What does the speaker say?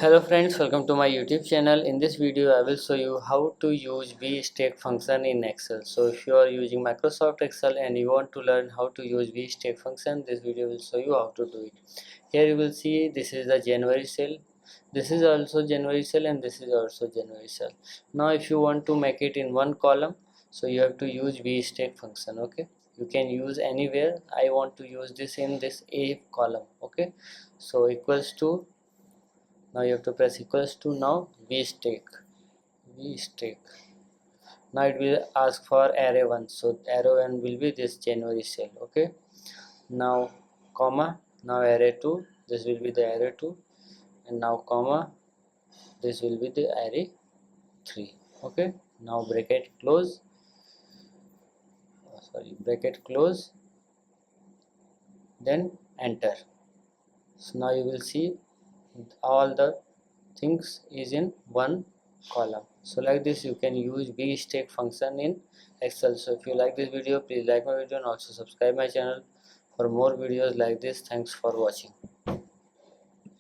Hello friends, welcome to my YouTube channel. In this video I will show you how to use Vstack function in Excel. So if you are using Microsoft Excel and you want to learn how to use Vstack function, this video will show you how to do it. Here you will see this is the January cell, this is also January cell, and this is also January cell. Now if you want to make it in one column, so you have to use Vstack function. Okay, you can use anywhere. I want to use this in this A column. Okay, so equals to, now you have to press equals to, now Vstack. Now it will ask for array 1, so array 1 will be this January cell. Okay, now comma, now array 2, this will be the array 2, and now comma, this will be the array 3. Okay, now bracket close, bracket close, then enter. So now you will see all the things is in one column. So like this you can use Vstack function in Excel. So if you like this video, please like my video and also subscribe my channel for more videos like this. Thanks for watching.